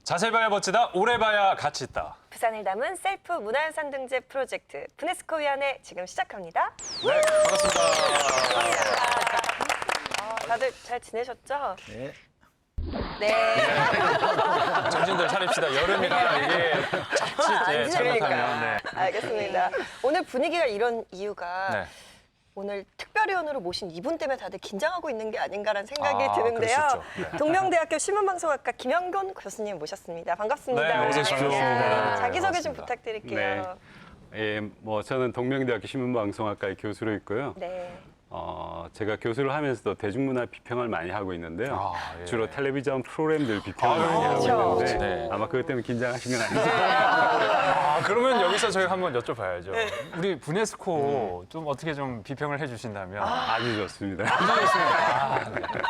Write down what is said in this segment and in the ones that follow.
자세히 봐야 멋지다, 오래 봐야 가치 있다. 부산을 담은 셀프 문화유산 등재 프로젝트 부네스코 위원회 지금 시작합니다. 네, 반갑습니다. 다들 잘 지내셨죠? 네. 네. 정신들 차립시다. 여름이라 이게 자칫 잘못하면. 네. 알겠습니다. 오늘 분위기가 이런 이유가 네. 오늘 특별위원으로 모신 이분 때문에 다들 긴장하고 있는 게 아닌가라는 생각이 아, 드는데요. 그럴 수 있죠. 네. 동명대학교 신문방송학과 김영건 교수님 모셨습니다. 반갑습니다. 네, 어서 오십시오. 네. 네, 자기소개 좀 반갑습니다. 부탁드릴게요. 예, 저는 동명대학교 신문방송학과의 교수로 있고요. 네. 제가 교수를 하면서도 대중문화 비평을 많이 하고 있는데요. 예. 주로 텔레비전 프로그램들 비평을 많이 하고 그렇죠. 있는데 네. 아마 그것 때문에 긴장하신 건 아니죠? 그러면 여기서 저희가 한번 여쭤봐야죠. 우리 부네스코 좀 어떻게 좀 비평을 해주신다면. 아주 좋습니다.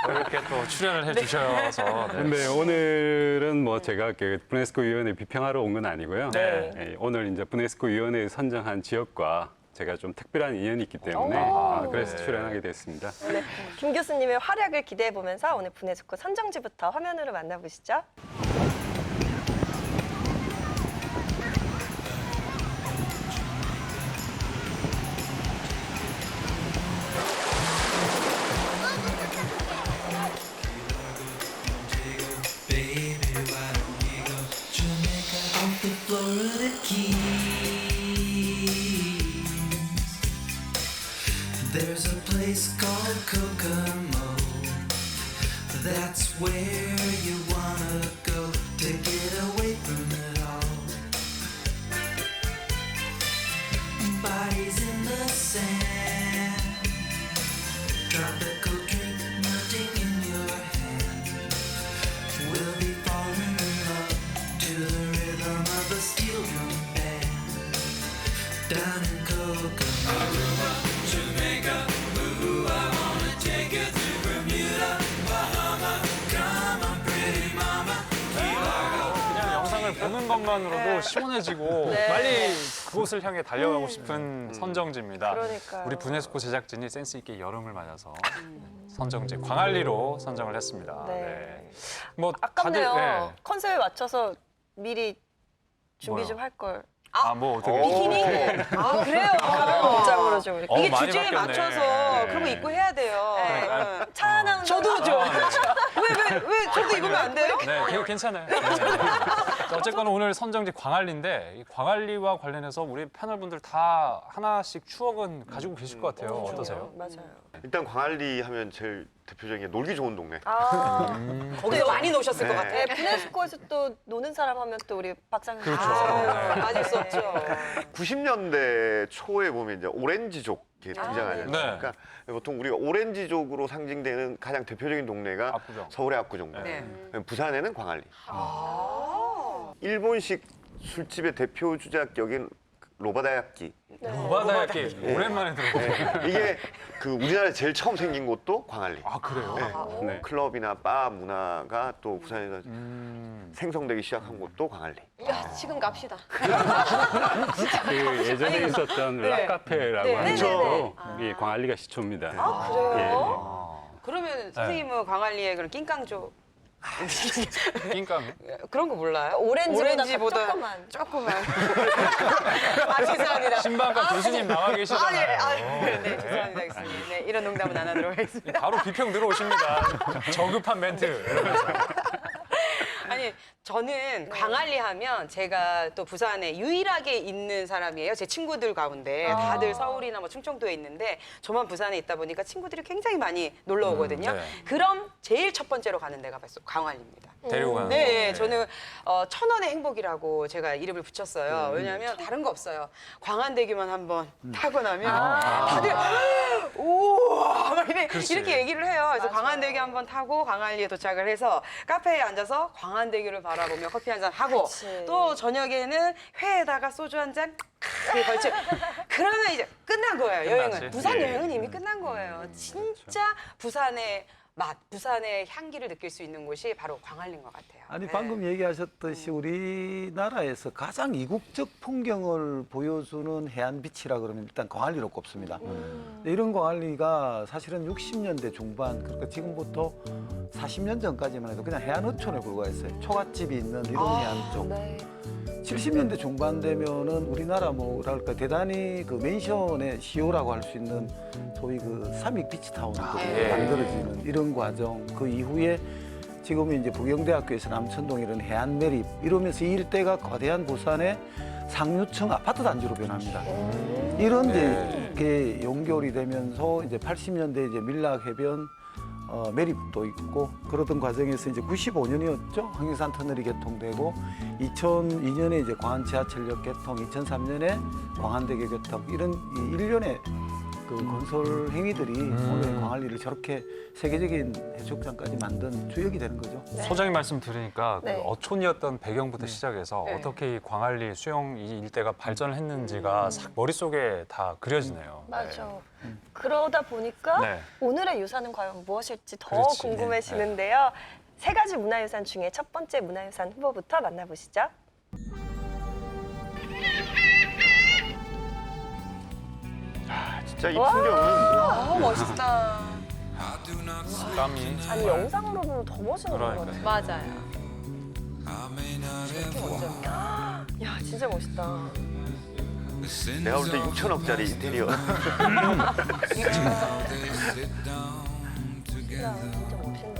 이렇게 또 출연을 해주셔서. 네. 근데 오늘은 제가 부네스코 위원회 비평하러 온 건 아니고요. 네. 예, 오늘 이제 부네스코 위원회에 선정한 지역과 제가 좀 특별한 인연이 있기 때문에 그래서 네. 출연하게 됐습니다. 네. 김 교수님의 활약을 기대해 보면서 오늘 부네스코 선정지부터 화면으로 만나보시죠. Florida Keys. There's a place called Kokomo. That's where you wanna go to get away from it all. Bodies in the sand, tropical drink melting in your hand. We'll be falling in love to the rhythm of a steel drum band down in Kokomo. Aruba, Jamaica, ooh, I wanna take you to Bermuda, Bahama, come on, pretty mama, Key Largo. 그냥 영상을 보는 것만으로도 시원해지고 빨리 그곳을 향해 달려가고 싶은 선정지입니다. 그러니까요. 우리 부네스코 제작진이 센스 있게 여름을 맞아서 선정지 광안리로 선정을 했습니다. 네. 뭐 아깝네요. 네. 컨셉에 맞춰서 미리 준비 뭐요? 좀 할 걸. 뭐 어떻게 비키니? 아 그래요? 옷장으로 좀 이렇게. 이게 많이 주제에 바뀌었네. 맞춰서 그런 거 입고 해야 돼요. 네. 찬양 저도 좀. 왜 저도 입으면 안 돼요? 네, 괜찮아요. 네. 어쨌건 오늘 선정지 광안리인데 이 광안리와 관련해서 우리 패널분들 다 하나씩 추억은 가지고 계실 것 같아요. 어떠세요? 맞아요. 일단 광안리 하면 제일 대표적인 게 놀기 좋은 동네. 거기서 많이 노셨을 것 같아요. 네, 부네스코에서 또 노는 사람 하면 또 우리 박상현 씨. 빠질 수 없죠. 90년대 초에 보면 이제 오렌지족이 등장하지 네. 않습니까? 보통 우리가 오렌지족으로 상징되는 가장 대표적인 동네가 압구정. 서울의 압구정. 네. 부산에는 광안리. 일본식 술집의 대표 주작격인 로바다야끼. 노바다야끼 오랜만에 들어보네요. 이게 우리나라에 제일 처음 생긴 곳도 광안리. 아 그래요? 네. 클럽이나 바 문화가 또 부산에서 생성되기 시작한 곳도 광안리. 야, 지금 갑시다. 그 예전에 있었던 락카페라고 하는 곳도 이 광안리가 시초입니다. 그러면 선생님은 광안리에 그런 낑깡조 낑깡. 그런 거 몰라요? 오렌지보다 조그만. 조그만. 아 죄송합니다. 신방과 교수님 나와 계시잖아요. 네, 죄송합니다. 알겠습니다. 네, 이런 농담은 안 하도록 하겠습니다. 바로 비평 들어오십니다. 저급한 멘트. 이러면서. 아니 저는 광안리 하면 제가 또 부산에 유일하게 있는 사람이에요. 제 친구들 가운데 다들 서울이나 뭐 충청도에 있는데 저만 부산에 있다 보니까 친구들이 굉장히 많이 놀러 오거든요. 네. 그럼 제일 첫 번째로 가는 데가 바로 광안리입니다. 데리고 가는 네, 거. 저는 1,000원의 행복이라고 제가 이름을 붙였어요. 왜냐하면 다른 거 없어요. 광안대교만 한번 타고 나면 다들 우와 막 이렇게 얘기를 해요. 그래서 광안대교 한번 타고 광안리에 도착을 해서 카페에 앉아서 광안대교를 바라보며 커피 한 잔 하고 그치. 또 저녁에는 회에다가 소주 한 잔 걸쳐 그러면 이제 끝난 거예요. 끝났지. 여행은 부산 예. 여행은 이미 끝난 거예요. 진짜 부산의 맛, 부산의 향기를 느낄 수 있는 곳이 바로 광안리인 것 같아요. 아니 네. 방금 얘기하셨듯이 우리나라에서 가장 이국적 풍경을 보여주는 해안 비치라 그러면 일단 광안리로 꼽습니다. 근데 이런 광안리가 사실은 60년대 중반, 그러니까 지금부터 40년 전까지만 해도 그냥 해안 어촌에 불과했어요. 초가집이 있는 이런 해안 쪽. 네. 70년대 중반 되면은 우리나라 뭐랄까 대단히 그 맨션의 시효라고 할 수 있는 소위 그 삼익 비치타운이 예. 만들어지는 이런 과정. 그 이후에 지금은 이제 부경대학교에서 남천동 이런 해안 매립 이러면서 이 일대가 거대한 부산의 상류층 아파트 단지로 변합니다. 이런 네. 이제 이렇게 연결이 되면서 이제 80년대 이제 밀락 해변 매립도 있고 그러던 과정에서 이제 95년이었죠. 황해산 터널이 개통되고 2002년에 이제 광안 지하철역 개통, 2003년에 광안대교 개통 이런 이 일련의 그 건설 행위들이 오늘 광안리를 저렇게 세계적인 해수욕장까지 만든 주역이 되는 거죠. 소장님 말씀 들으니까 네. 그 어촌이었던 배경부터 시작해서 네. 어떻게 이 광안리 수영 이 일대가 발전을 했는지가 싹 머릿속에 다 그려지네요. 맞아. 그러다 보니까 네. 오늘의 유산은 과연 무엇일지 더 그렇지. 궁금해지는데요. 세 가지 문화유산 중에 첫 번째 문화유산 후보부터 만나보시죠. 진짜 이 와. 풍경은 아, 멋있다. 감이 아니 영상으로 보면 더 멋있는 것 그러니까요. 같아요. 맞아요. 야 진짜 멋있다. 내가 볼 때 6천억짜리 인테리어. 진짜 멋있네.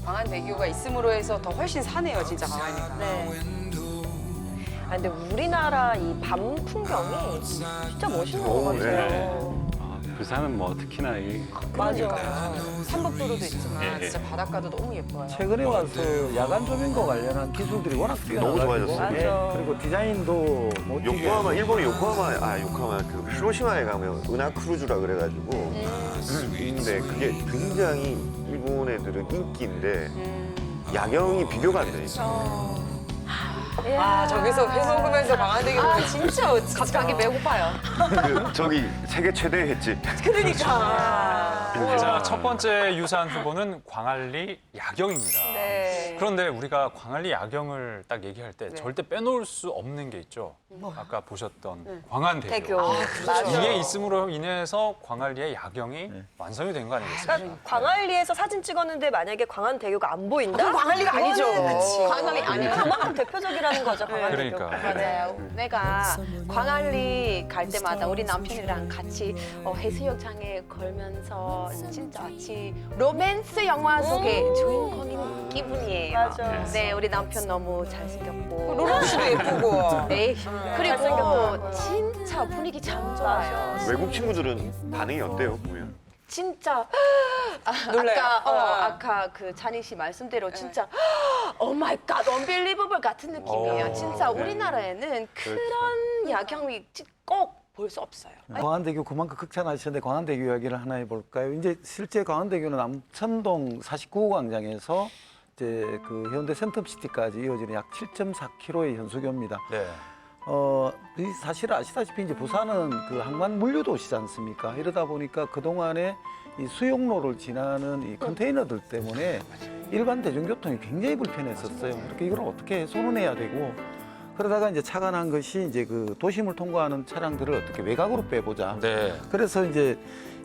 광안대교가 있음으로 해서 더 훨씬 사네요, 진짜 광안리가. 네. 아, 근데 우리나라 이 밤 풍경이 진짜 멋있는 것 오, 같아요. 부산은 뭐 특히나 이 맞아요. 삼법도로도 있지만 예, 예. 진짜 바닷가도 너무 예뻐요. 최근에 와서 야간 조명과 관련한 기술들이 워낙 너무 뛰어나가지고 좋아졌어요. 예, 맞아. 그리고 디자인도 멋지게 요코하마, 일본의 요코하마 그 히로시마에 가면 은하 크루즈라 그래가지고 근데 그게 굉장히 일본 애들은 인기인데 야경이 비교가 안 돼. 아, 저기서 회 먹으면서 광안대교 보면 진짜 갑자기 배고파요. 그 저기 세계 최대 횟집. 그러니까. 자, 첫 번째 유산 후보는 광안리 야경입니다. 네. 그런데 우리가 광안리 야경을 딱 얘기할 때 네. 절대 빼놓을 수 없는 게 있죠. 아까 보셨던 광안대교. 대교. 그렇죠. 이게 있음으로 인해서 광안리의 야경이 완성이 된 거 아니겠습니까? 그러니까 광안리에서 사진 찍었는데 만약에 광안대교가 안 보인다? 그건 광안리가 아니죠. 그거는 광안리 아니에요. 그만큼 대표적이라는 거죠, 광안대교. 그러니까. 맞아요. 내가 광안리 갈 때마다 우리 남편이랑 같이 해수욕장에 걸면서 진짜 마치 로맨스 영화 속의 주인공인 기분이에요. 맞아. 네, 우리 남편 너무 잘생겼고. 로런 씨도 예쁘고. 네. 그리고 잘생겼더라고요. 진짜 분위기 참 좋아요. 외국 친구들은 반응이 어때요 보면? 진짜 놀라요. 아까 그 찬희 씨 말씀대로 진짜 오 마이 갓 언빌리버블 같은 느낌이에요. 진짜 우리나라에는 그런 야경이 꼭 볼 수 없어요. 광안대교 그만큼 극찬하셨는데 광안대교 이야기를 하나 해볼까요? 이제 실제 광안대교는 남천동 49호 광장에서 이제 그 현대 센텀시티까지 이어지는 약 7.4km의 현수교입니다. 네. 이 사실 아시다시피 이제 부산은 그 항만 물류 도시지 않습니까? 이러다 보니까 그동안에 이 수용로를 지나는 이 컨테이너들 때문에 일반 대중교통이 굉장히 불편했었어요. 그렇게 이걸 어떻게 손은해야 되고 그러다가 이제 착안한 것이 이제 그 도심을 통과하는 차량들을 어떻게 외곽으로 빼보자. 네. 그래서 이제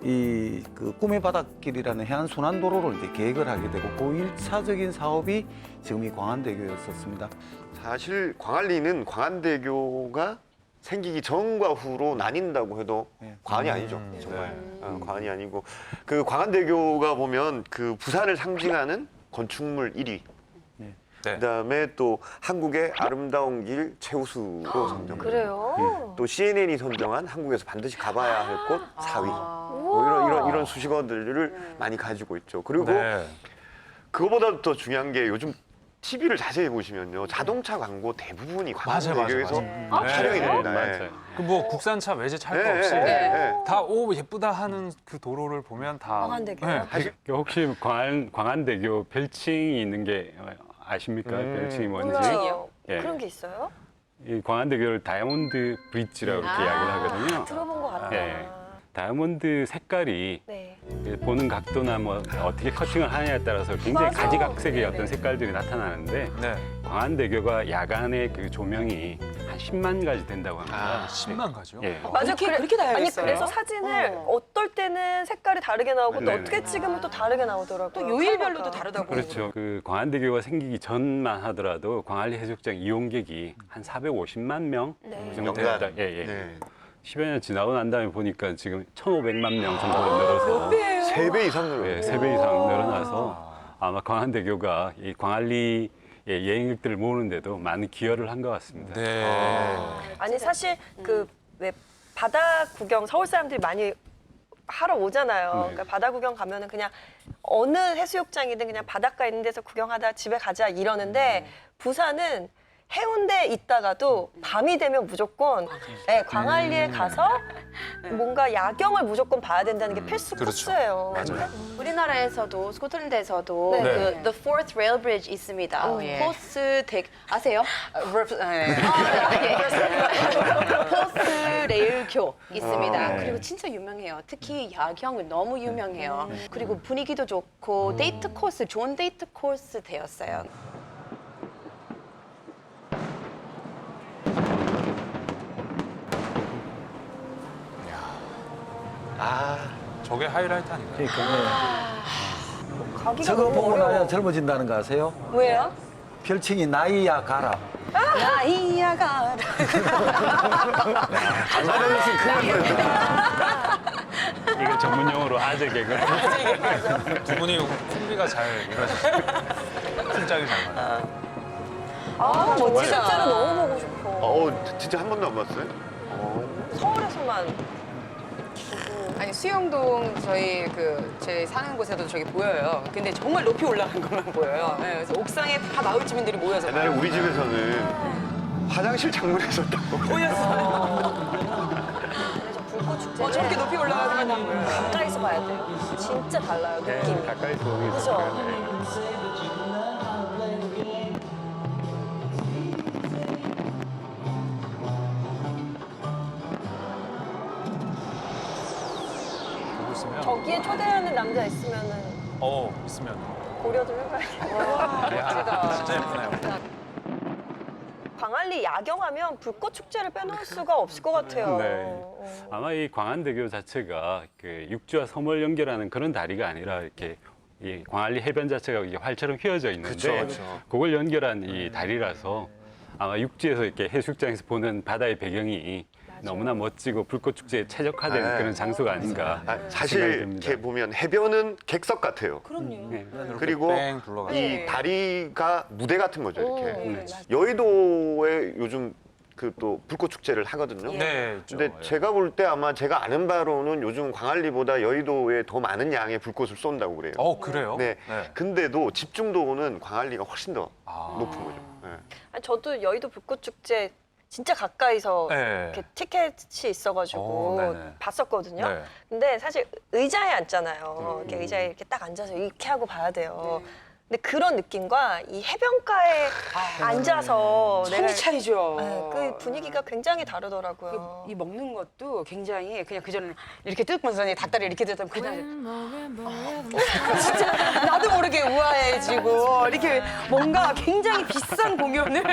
이 그 꿈의 바닷길이라는 해안 순환도로를 이제 계획을 하게 되고 그 1차적인 사업이 지금 이 광안대교였었습니다. 사실 광안리는 광안대교가 생기기 전과 후로 나뉜다고 해도 과언이 아니죠. 정말 과언이 아니고 그 광안대교가 보면 그 부산을 상징하는 건축물 1위. 네. 그다음에 또 한국의 아름다운 길 최우수로 선정. 그래요? 또 CNN이 선정한 한국에서 반드시 가봐야 할 곳 4위. 뭐 이런 수식어들을 많이 가지고 있죠. 그리고 네. 그거보다 더 중요한 게 요즘 TV를 자세히 보시면요. 자동차 광고 대부분이 광안대교에서 맞아요. 촬영이 됩니다. 맞아요. 그 뭐 국산차 외제 찰 거 네, 없이 네, 네. 다 오 예쁘다 하는 그 도로를 보면 다 광안대교요? 혹시 광안대교 별칭이 있는 게 아십니까? 별칭이 뭔지? 몰라요. 예. 그런 게 있어요? 이 광안대교를 다이아몬드 브릿지라고 이렇게 이야기를 하거든요. 들어본 것 같다. 예. 다이아몬드 색깔이 네. 보는 각도나 뭐 어떻게 커팅을 하느냐에 따라서 굉장히 맞아. 가지각색의 어떤 색깔들이 나타나는데 네. 광안대교가 야간에 그 조명이 한 10만 가지 된다고 합니다. 10만 가죠. 예. 맞아. 그렇게 다양했어요? 아니 그래서 사진을 어떨 때는 색깔이 다르게 나오고 또 네네. 어떻게 찍으면 또 다르게 나오더라고요. 또 요일별로도 컬러가. 다르다고. 그렇죠. 그 광안대교가 생기기 전만 하더라도 광안리 해수욕장 이용객이 한 450만 명 네. 정도 연간. 됐다. 예, 예. 네. 10여 년 지나고 난 다음에 보니까 지금 1,500만 명 정도 늘어서 3배 이상 늘어요. 예, 3배 이상 늘어나서 아마 광안대교가 이 광안리 여행객들을 모으는데도 많은 기여를 한 것 같습니다. 네. 아니 사실 그 왜 바다 구경 서울 사람들이 많이 하러 오잖아요. 네. 그러니까 바다 구경 가면은 그냥 어느 해수욕장이든 그냥 바닷가 있는 데서 구경하다 집에 가자 이러는데 부산은 해운대에 있다가도 밤이 되면 무조건 네, 광안리에 가서 뭔가 야경을 무조건 봐야 된다는 게 필수 그렇죠. 코스예요. 맞아요. 우리나라에도 스코틀랜드에서도 네. 그 The Fourth Rail Bridge 있습니다. 예. 포스 덱 아세요? 네. 포스 레일교 있습니다. 그리고 진짜 유명해요. 특히 야경은 너무 유명해요. 그리고 분위기도 좋고 데이트 코스, 좋은 데이트 코스 되었어요. 저게 하이라이트 아닌가요? 그러니까 가기가 저거 너무 보고 어려워. 나야 젊어진다는 거 아세요? 왜요? 별칭이 나이야 가라. 나이야가 이거 전문 용어로 아재 개그. 두 분이 콤비가 잘 이루어지죠. 팀짝이 잘 맞아요. 아, 저 정말. 진짜로 너무 보고 싶어. 진짜 한 번도 안 봤어요? 서울에서만. 아니 수영동 저희 제 사는 곳에도 저기 보여요. 근데 정말 높이 올라간 것만 보여요. 네, 그래서 옥상에 다 마을 주민들이 모여서 옛날에 우리 집에서는 화장실 창문에서 딱 불꽃 축제. 저렇게 높이 올라가는 것만 보여요. 가까이서 봐야 돼요. 진짜 달라요, 느낌이. 가까이 보기 그죠? 보고 있으면 저기에 초대하는 남자 있으면은 있으면. 고려 좀 해봐야겠다. 야, 진짜 예쁘네요. 광안리 야경하면 불꽃 축제를 빼놓을 수가 없을 것 같아요. 네. 아마 이 광안대교 자체가 그 육지와 섬을 연결하는 그런 다리가 아니라 이렇게 이 광안리 해변 자체가 이게 활처럼 휘어져 있는데 그쵸, 그쵸. 그걸 연결한 이 다리라서 아마 육지에서 이렇게 해수욕장에서 보는 바다의 배경이 너무나 멋지고 불꽃 축제에 최적화된 네. 그런 장소가 아닌가 생각이 사실 듭니다. 이렇게 보면 해변은 객석 같아요. 그럼요. 네. 그리고 뺑 둘러가고. 이 다리가 무대 같은 거죠, 이렇게. 네. 여의도에 요즘 그 또 불꽃 축제를 하거든요. 네, 있죠. 근데 예. 제가 볼 때 아마 제가 아는 바로는 요즘 광안리보다 여의도에 더 많은 양의 불꽃을 쏜다고 그래요. 그래요? 네. 근데도 집중도는 광안리가 훨씬 더 아. 높은 거죠. 네. 아니, 저도 여의도 불꽃 축제 진짜 가까이서 네. 이렇게 티켓이 있어가지고 네네. 봤었거든요. 네. 근데 사실 의자에 앉잖아요. 이렇게 음. 의자에 이렇게 딱 앉아서 이렇게 하고 봐야 돼요. 근데 그런 느낌과 이 해변가에 앉아서 천지 차이죠. 네, 그 분위기가 굉장히 다르더라고요. 이 먹는 것도 굉장히 그냥 그전에 이렇게 뜯고서 닭다리 이렇게 뜯으면 그냥 진짜 나도 모르게 우아해지고 이렇게 뭔가 굉장히 비싼 공연을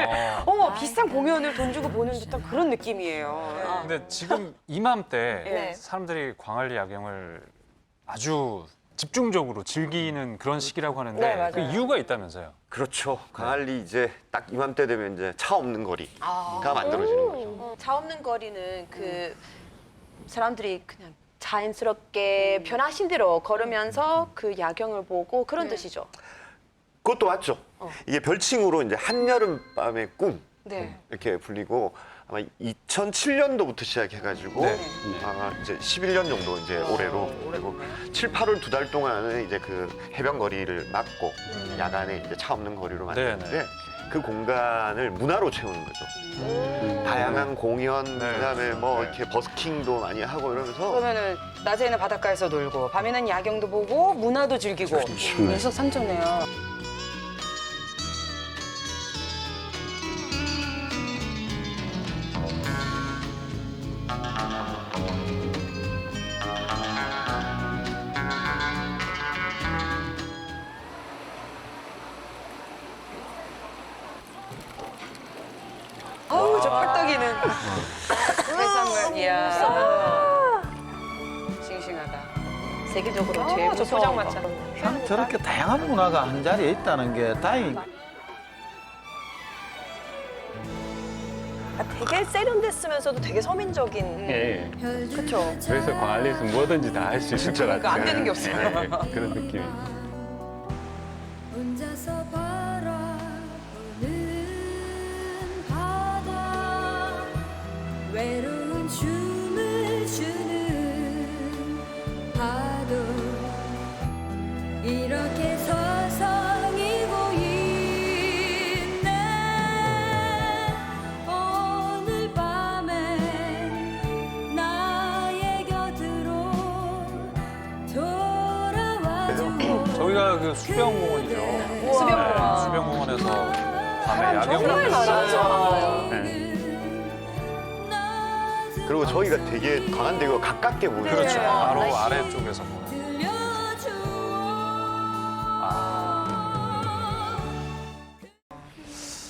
비싼 공연을 돈 주고 보는 듯한 그런 느낌이에요. 근데 지금 이맘때 네. 사람들이 광안리 야경을 아주 집중적으로 즐기는 그런 시기라고 하는데 네, 맞아요. 그 이유가 있다면서요? 그렇죠. 광안리 이제 딱 이맘때 되면 이제 차 없는 거리가 만들어지는 거죠. 차 없는 거리는 그 사람들이 그냥 자연스럽게 변하신 대로 걸으면서 그 야경을 보고 그런 뜻이죠. 그것도 맞죠. 이게 별칭으로 이제 한여름밤의 꿈 네. 이렇게 불리고 아마 2007년도부터 시작해가지고 네. 이제 11년 정도 이제 올해로 그리고 7, 8월 2달 동안은 이제 그 해변 거리를 막고 야간에 이제 차 없는 거리로 만드는데 네. 그 공간을 문화로 채우는 거죠. 다양한 공연, 그다음에 뭐 네. 이렇게 버스킹도 많이 하고 이러면서 그러면은 낮에는 바닷가에서 놀고 밤에는 야경도 보고 문화도 즐기고 일석삼조네요. 아우 저 펄떡이는 해산물. 이야. 싱싱하다. 세계적으로 제일 저 무서운 거. 포장마차. 참 저렇게 다양한 문화가 한 자리에 있다는 게 다행히 되게 세련됐으면서도 되게 서민적인. 예. 그렇죠. 그래서 광안리에서 뭐든지 다 할 수 있을 것 같아요. 안 되는 게 없어요. 예, 그런 느낌이. 혼자서 바라보는 바다 외로운 춤을 추는 파도 이렇게 서성이고 있네 오늘 밤에 나의 곁으로 돌아와줘 저희가 그 수변공원이죠. 수변공원. 수변공원에서 밤에 야경을 정말 많아요. 예. 그리고 저희가 되게 광안대교가 가깝게 보여요. 그렇죠. 바로 아래쪽에서 보면.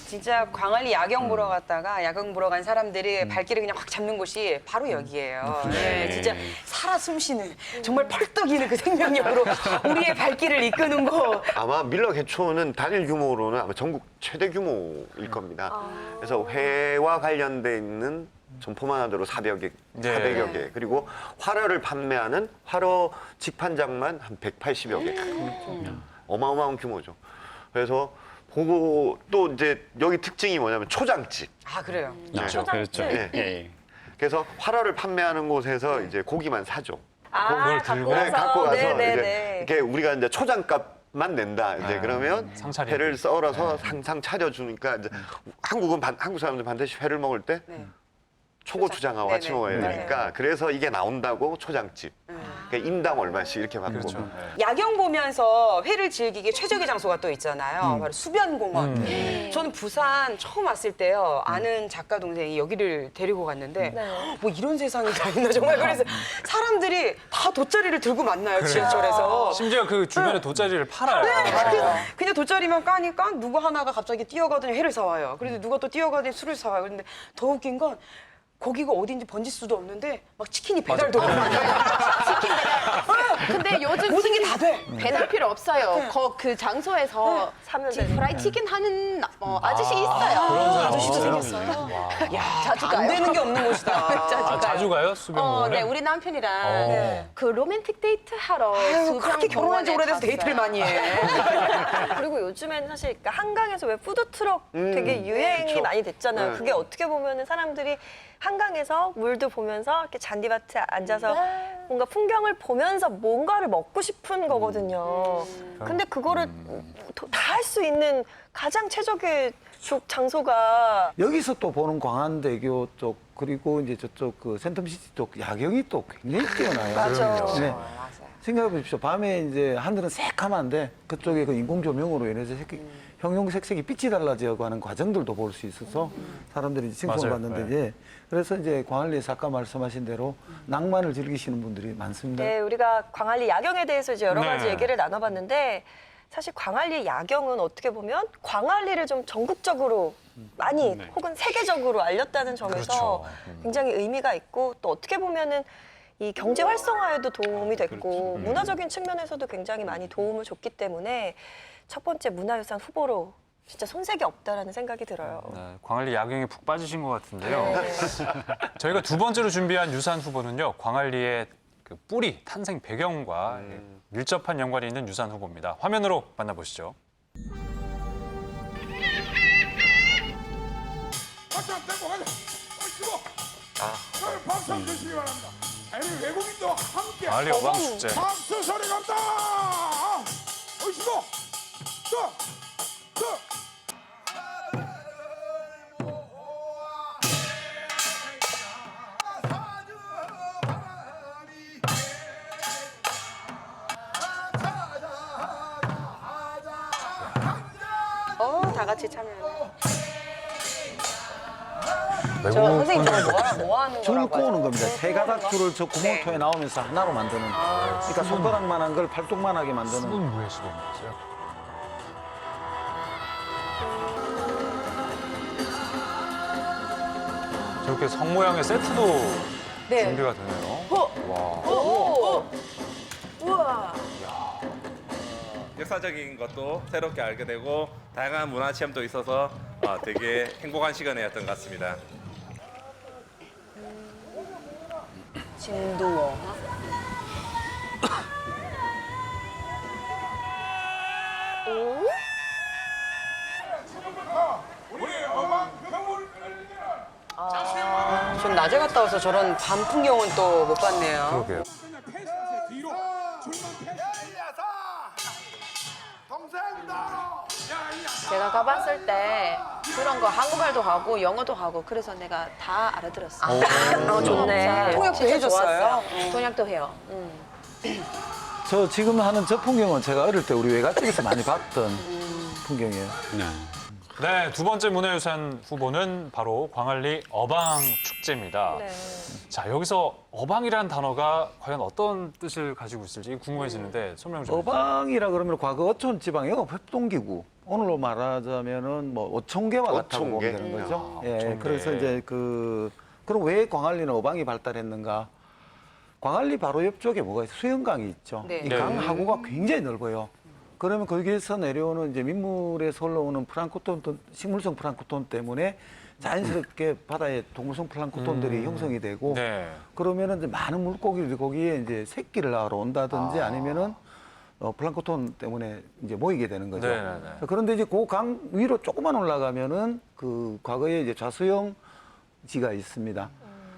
진짜 광안리 야경 보러 갔다가 야경 보러 간 사람들이 발길을 그냥 확 잡는 곳이 바로 여기예요. 네. 예, 진짜 살아 숨쉬는 정말 펄떡이는 그 생명력으로 우리의 발길을 이끄는 곳. 아마 밀락 해초는 단일 규모로는 아마 전국 최대 규모일 겁니다. 그래서 회와 관련돼 있는 점포만 하더라도 400여 개, 네. 400여 개. 그리고 활어를 판매하는 활어 직판장만 한 180여 개. 어마어마한 규모죠. 그래서 보고 또 이제 여기 특징이 뭐냐면 초장집. 아 그래요. 있죠. 그렇죠. 네. 예, 예. 그래서 활어를 판매하는 곳에서 이제 고기만 사죠. 그걸 들고? 네, 갖고 가서 네네네. 이제 이렇게 우리가 이제 초장값만 낸다. 이제 아, 그러면 상차림. 회를 썰어서 항상 차려주니까 이제 한국 사람들 반드시 회를 먹을 때 네. 초고추장하고 같이 네네. 먹어야 네. 되니까 그래서 이게 나온다고 초장집. 그러니까 인당 얼마씩 이렇게 받고. 그렇죠. 네. 야경 보면서 회를 즐기기 최적의 장소가 또 있잖아요. 바로 수변공원. 저는 부산 처음 왔을 때요. 아는 작가 동생이 여기를 데리고 갔는데 네. 뭐 이런 세상이 다 있나 정말 그래서 사람들이 다 돗자리를 들고 만나요 지하철에서. 심지어 그 주변에 돗자리를 팔아요. 그냥 돗자리만 까니까 누구 하나가 갑자기 뛰어가더니 회를 사와요. 그래서 누가 또 뛰어가더니 술을 사와요. 그런데 더 웃긴 건 거기가 어딘지 번질 수도 없는데 막 치킨이 배달도 오고 치킨 배달. 근데 요즘 모든 게 치킨 다 돼. 배달 필요 없어요. 그 장소에서 사면 지금 되니까. 프라이 치킨 하는 아저씨 있어요. 그런 사람 아저씨도 있어요? 생겼어요. 와. 야, 자주 안 가요. 되는 게 없는 곳이다. 아, 자주 가요? 수변공원에? 네, 우리 남편이랑 어. 그 로맨틱 데이트 하러 아유, 그렇게 결혼한 지 오래돼서 갔어요. 데이트를 많이 해. 그리고 요즘에는 사실 그러니까 한강에서 왜 푸드트럭 되게 유행이 그쵸. 많이 됐잖아요. 네. 그게 어떻게 보면은 사람들이 한강에서 물도 보면서 이렇게 잔디밭에 앉아서 뭔가 풍경을 보면서 뭔가를 먹고 싶은 거거든요. 근데 그거를 다 할 수 있는 가장 최적의 장소가 여기서 또 보는 광안대교 쪽 그리고 이제 저쪽 그 센텀시티 쪽 야경이 또 굉장히 뛰어나요. 맞아요. 네. 생각해 보십시오. 밤에 이제 하늘은 새카만데 그쪽에 그 인공 조명으로 인해서 형용색색이 빛이 달라지고 하는 과정들도 볼 수 있어서 사람들이 이제 칭송을 맞아요. 받는데 네. 이제 그래서 이제 광안리에서 아까 말씀하신 대로 낭만을 즐기시는 분들이 많습니다. 네, 우리가 광안리 야경에 대해서 이제 여러 가지 네. 얘기를 나눠봤는데 사실 광안리 야경은 어떻게 보면 광안리를 좀 전국적으로 많이 네. 혹은 세계적으로 알렸다는 점에서 그렇죠. 굉장히 의미가 있고 또 어떻게 보면은 이 경제 활성화에도 도움이 됐고 문화적인 측면에서도 굉장히 많이 도움을 줬기 때문에 첫 번째 문화유산 후보로 진짜 손색이 없다라는 생각이 들어요. 네, 광안리 야경에 푹 빠지신 것 같은데요. 네. 저희가 두 번째로 준비한 유산 후보는요. 광안리의 그 뿌리, 탄생 배경과 밀접한 연관이 있는 유산 후보입니다. 화면으로 만나보시죠. 박수 한번 떼고 가자. 얼씨고. 저를 박수 한번 주시기 바랍니다. 아니 외국인도 함께 광안리 어방축제. 박수 소리 갑니다. 얼씨고. 또. 다 같이 참여해. 외국 저 선생님 분들 저거 뭐 하는 줄 거라고 하죠? 꼬는 겁니다. 세 가닥 줄을 저 구멍토에 나오면서 하나로 만드는. 그러니까 손가락만한 걸 팔뚝만하게 만드는. 수분 무예 수분이죠. 저렇게 성 모양의 세트도 네. 준비가 되네요. 우와. 역사적인 것도 새롭게 알게 되고 다양한 문화 체험도 있어서 되게 행복한 시간이었던 것 같습니다. 진두어. 우리 어방 평물 전 낮에 갔다 와서 저런 밤 풍경은 또 못 봤네요. 그러게요. 그냥 패스하세요. 뒤로 줄만 패스. 제가 가봤을 때 그런 거 한국말도 하고 영어도 하고 그래서 내가 다 알아들었어요. 좋네. 통역도 진짜 해줬어요? 좋았어요. 통역도 해요. 저 지금 하는 저 풍경은 제가 어릴 때 우리 외갓집에서 많이 봤던 풍경이에요. 네. 네, 두 번째 문화유산 후보는 바로 광안리 어방축제입니다. 네. 자, 여기서 어방이라는 단어가 과연 어떤 뜻을 가지고 있을지 궁금해지는데 설명 좀 해주세요. 어방이라 그러면 과거 어촌 지방 영업 협동기구 오늘로 말하자면은 뭐 어촌계와 같다고 어촌계? 보면 되는 거죠. 아, 예, 어촌계. 그래서 이제 그럼 왜 광안리는 어방이 발달했는가? 광안리 바로 옆쪽에 뭐가 있어요? 수영강이 있죠. 네. 이 강 하구가 굉장히 넓어요. 그러면 거기에서 내려오는 이제 민물에서 올라오는 플랑크톤, 식물성 플랑크톤 때문에 자연스럽게 바다에 동물성 플랑크톤들이 형성이 되고 네. 그러면은 이제 많은 물고기들이 거기에 이제 새끼를 낳으러 온다든지 아니면은 플랑크톤 때문에 이제 모이게 되는 거죠. 네네네. 그런데 이제 그 강 위로 조금만 올라가면은 그 과거에 이제 좌수영지가 있습니다.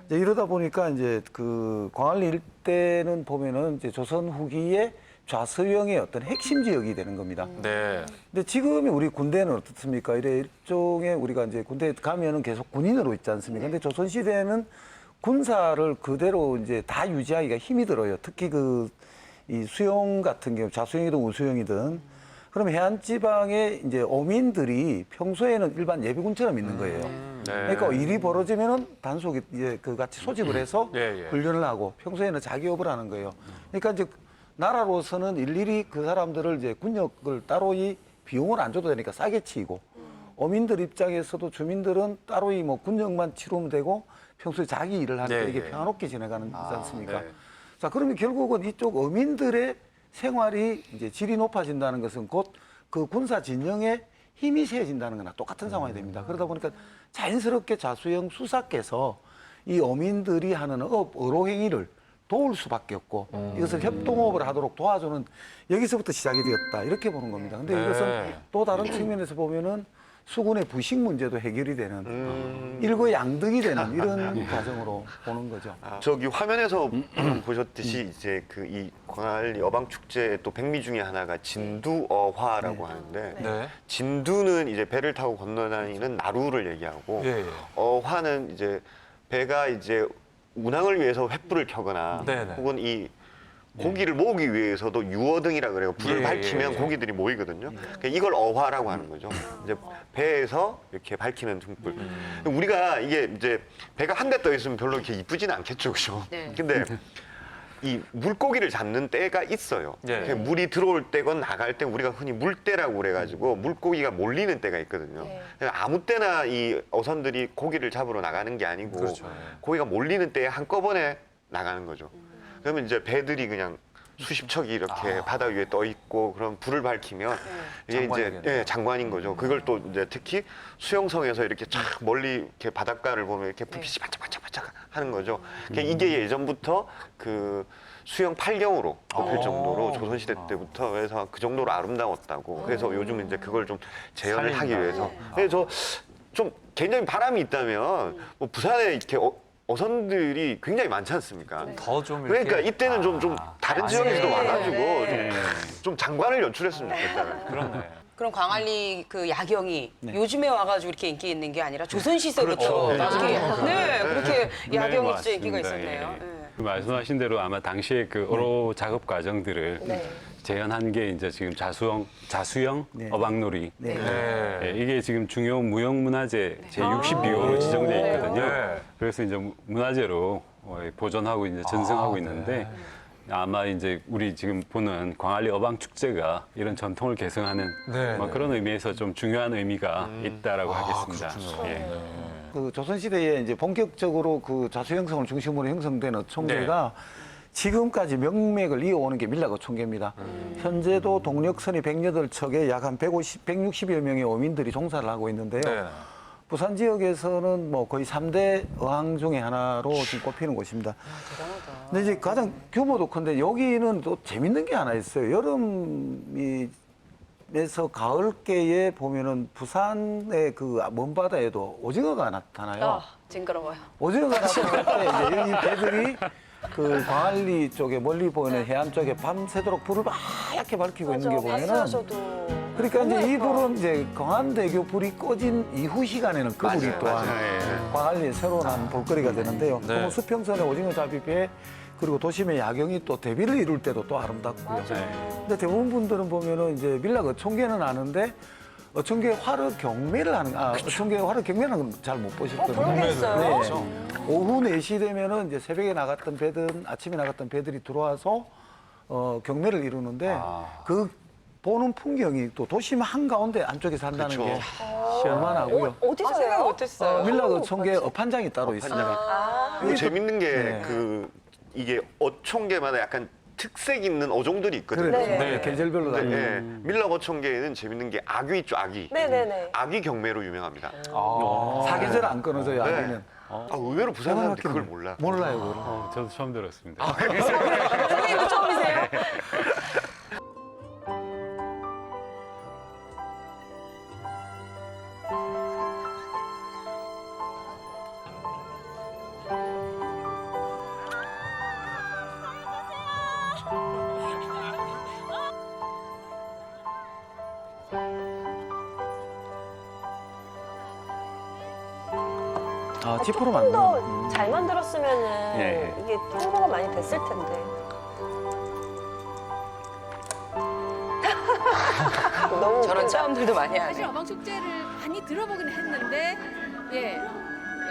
이제 이러다 보니까 이제 그 광안리 일대는 보면은 이제 조선 후기에 좌수영의 어떤 핵심 지역이 되는 겁니다. 네. 근데 지금의 우리 군대는 어떻습니까? 이래 일종의 우리가 이제 군대 가면은 계속 군인으로 있지 않습니까? 근데 조선 시대에는 군사를 그대로 이제 다 유지하기가 힘이 들어요. 특히 이 수영 같은 경우 좌수영이든 우수영이든 그럼 해안 지방에 이제 어민들이 평소에는 일반 예비군처럼 있는 거예요. 네. 그러니까 일이 벌어지면은 단속이 이제 그 같이 소집을 해서 예, 예. 훈련을 하고 평소에는 자기업을 하는 거예요. 그러니까 이제 나라로서는 일일이 그 사람들을 이제 군역을 따로이 비용을 안 줘도 되니까 싸게 치고 어민들 입장에서도 주민들은 따로이 뭐 군역만 치르면 되고 평소에 자기 일을 하니까 네, 이게 네. 평화롭게 지내가는 거지 않습니까? 네. 자, 그러면 결국은 이쪽 어민들의 생활이 이제 질이 높아진다는 것은 곧 그 군사 진영에 힘이 세진다는 거나 똑같은 상황이 됩니다. 그러다 보니까 자연스럽게 좌수영 수사께서 이 어민들이 하는 어로 행위를 도울 수밖에 없고 이것을 협동업을 하도록 도와주는 여기서부터 시작이 되었다 이렇게 보는 겁니다. 근데 네. 이것은 또 다른 측면에서 보면은 수군의 부식 문제도 해결이 되는 일거양득이 되는 이런 과정으로 보는 거죠. 저기 화면에서 방금 보셨듯이 이제 그 이 광안리 어방 축제의 또 백미 중에 하나가 진두어화라고 하는데 네. 진두는 이제 배를 타고 건너다니는 나루를 얘기하고 예, 예. 어화는 이제 배가 이제 운항을 위해서 횃불을 켜거나 네네. 혹은 이 고기를 모으기 위해서도 유어등이라 그래요. 불을 예, 밝히면 예, 예. 고기들이 모이거든요. 그러니까 이걸 어화라고 하는 거죠. 이제 배에서 이렇게 밝히는 등불. 우리가 이게 이제 배가 한 대 떠 있으면 별로 이렇게 이쁘지는 않겠죠, 그죠? 네. 근데 이 물고기를 잡는 때가 있어요. 예. 그러니까 물이 들어올 때건 나갈 때 우리가 흔히 물때라고 그래가지고 물고기가 몰리는 때가 있거든요. 네. 그러니까 아무 때나 이 어선들이 고기를 잡으러 나가는 게 아니고 그렇죠. 고기가 몰리는 때에 한꺼번에 나가는 거죠. 그러면 이제 배들이 그냥 수십 척이 이렇게 바다 위에 떠 있고 그럼 불을 밝히면 이게 이제 장관이겠네요. 장관인 거죠. 그걸 또 이제 특히 수영성에서 이렇게 쫙 멀리 이렇게 바닷가를 보면 이렇게 불빛이 반짝반짝반짝 하는 거죠. 그러니까 이게 예전부터 그 수영 팔경으로 꼽힐 정도로 조선시대 때부터 해서 그 정도로 아름다웠다고. 그래서 요즘 이제 그걸 좀 재현을 하기 위해서. 그래서 좀 개인적인 바람이 있다면 뭐 부산에 이렇게 어선들이 굉장히 많지 않습니까? 더 좀 그러니까 이렇게 이때는 좀 다른 아, 지역에서도 네. 와가지고 네. 좀 장관을 연출했으면 좋겠다. 그렇네. 그럼 광안리 그 야경이 네. 요즘에 와가지고 이렇게 인기 있는 게 아니라 조선 시대부터 그렇죠. 이렇게 네. 그렇게 야경이 네, 진짜 인기가 맞습니다. 있었네요. 예. 네. 그 말씀하신 대로 아마 당시에 그 어로 작업 과정들을 네. 재현한 게 이제 지금 자수영 네. 어방놀이. 네. 네. 예, 이게 지금 중요 무형문화재 제62호로 지정돼 있거든요. 네. 그래서 이제 문화재로 보존하고 이제 전승하고 있는데 아마 이제 우리 지금 보는 광안리 어방 축제가 이런 전통을 계승하는 네, 뭐 네. 그런 의미에서 좀 중요한 의미가 있다라고 하겠습니다. 그렇군요. 예. 그 조선시대에 이제 본격적으로 그 자수 형성을 중심으로 형성된 어촌계가 지금까지 명맥을 이어오는 게 밀락 어촌계입니다. 현재도 동력선이 108척에 약 한 160여 명의 어민들이 종사를 하고 있는데요. 네. 부산 지역에서는 뭐 거의 3대 어항 중에 하나로 지금 꼽히는 곳입니다. 대단하다. 근데 이제 가장 규모도 큰데 여기는 또 재밌는 게 하나 있어요. 여름에서 가을께에 보면은 부산의 그 먼 바다에도 오징어가 나타나요. 징그러워요. 오징어가 나타날 때 이제 여기 배들이 그 광안리 쪽에 멀리 보이는 해안 쪽에 밤새도록 불을 하얗게 밝히고 있는 게 보면은 봤어요, 저도. 그러니까 이제 이 예뻐. 불은 이제 광안대교 불이 꺼진 이후 시간에는 그 불이 또한 광안리의 새로운 한 볼거리가 되는데요. 네. 또 수평선의 오징어 잡이배 그리고 도심의 야경이 또 대비를 이룰 때도 또 아름답고요. 근데 대부분 분들은 보면은 이제 밀락 어촌계는 아는데 어촌계 화르 경매를 어촌계 화르 경매는 건 잘 못 보실 거예요. 그런 게 있어요? 네. 오후 4시 되면은 이제 새벽에 나갔던 배든 아침에 나갔던 배들이 들어와서 경매를 이루는데 그 보는 풍경이 또 도심 한가운데 안쪽에 산다는 게 시원하고요. 어디서 생각 해요? 못했어요. 밀락 어촌계 어판장이 따로 있습니다. 그리고 재밌는 게 네. 이게 어촌계마다 약간 특색 있는 어종들이 있거든요. 그래요. 네. 네, 계절별로 다. 네, 밀락 어촌계에는 재밌는 게 악귀 있죠, 악귀. 네네네. 악귀 경매로 유명합니다. 사계절 안 끊어져요, 네. 아기는. 의외로 부산 사람들이 그걸 몰라. 몰라요, 그걸. 저도 처음 들었습니다. 선생님도 처음이세요? 아, 지프로 만든. 더 잘 만들었으면은 예. 이게 홍보가 많이 됐을 텐데. 너무 저런 웃긴다. 체험들도 많이 사실 하네. 어방 축제를 많이 들어보긴 했는데 예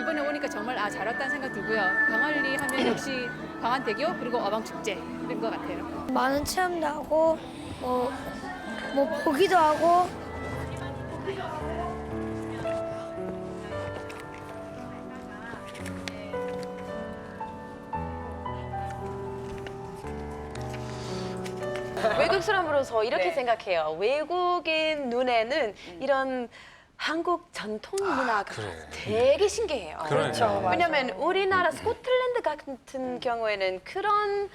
이번에 오니까 정말 잘 왔다는 생각 들고요. 광안리 하면 역시 광안대교 그리고 어방 축제인 것 같아요. 많은 체험도 하고 뭐 보기도 하고 외국 사람으로서 이렇게 네. 생각해요. 외국인 눈에는 이런 한국 전통 문화가 그래. 되게 신기해요. 그러니까. 맞아. 왜냐면 우리나라 스코틀랜드 같은 경우에는 그런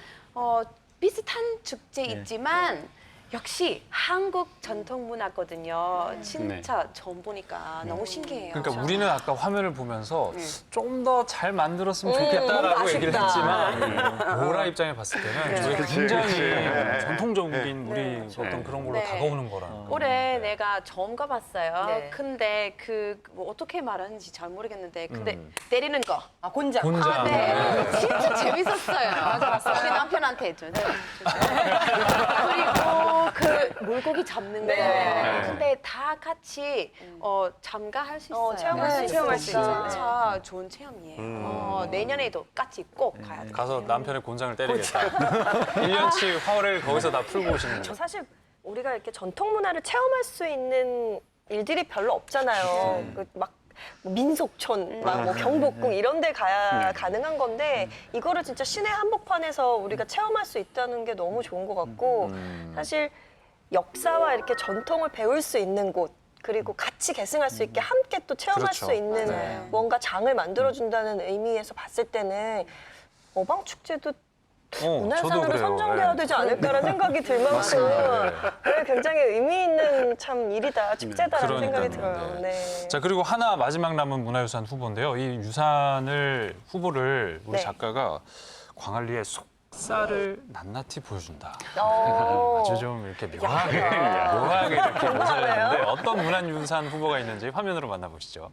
비슷한 축제 있지만 역시 한국 전통 문화거든요. 진짜 처음 보니까 너무 신기해요. 그러니까 우리는 아까 화면을 보면서 네. 좀 더 잘 만들었으면 뭔가 좋겠다라고 얘기를 아쉽다. 했지만 보라 입장에 봤을 때는 저게 굉장히 그치. 전통적인 우리 네. 어떤 그런 걸로 네. 다가오는 거라. 올해 내가 처음 가봤어요. 네. 근데 뭐 어떻게 말하는지 잘 모르겠는데 근데 때리는 거. 아, 곤장. 곤장. 네, 진짜 재밌었어요. 맞아. 우리 남편한테 해줘. 그리고 그 물고기 잡는 거. 네. 근데 다 같이 참가할 수 있어요. 체험할 수 체험할 수 있죠. 진짜 좋은 체험이에요. 내년에도 같이 꼭 가야 돼요. 가서 남편의 곤장을 때리겠다. 1년치 화를 거기서 다 풀고 오시는 거. 사실 우리가 이렇게 전통 문화를 체험할 수 있는 일들이 별로 없잖아요. 그막 민속촌, 막 뭐 경복궁 이런 데 가야 가능한 건데 이거를 진짜 시내 한복판에서 우리가 체험할 수 있다는 게 너무 좋은 것 같고 사실 역사와 이렇게 전통을 배울 수 있는 곳 그리고 같이 계승할 수 있게 함께 또 체험할 그렇죠. 수 있는 맞아요. 뭔가 장을 만들어준다는 의미에서 봤을 때는 어방축제도 저도 문화유산으로 그래요. 선정돼야 네. 되지 않을까라는 생각이 들 만큼 네, 굉장히 의미 있는 참 일이다, 축제다라는 생각이 그러니까요. 들어요. 네. 네. 자, 그리고 하나 마지막 남은 문화유산 후보인데요. 이 유산을 후보를 우리 네. 작가가 광안리의 속살을 낱낱이 보여준다. 어. 아주 좀 이렇게 묘하게 이렇게 묘사를 했는데 어떤 문화유산 후보가 있는지 화면으로 만나보시죠.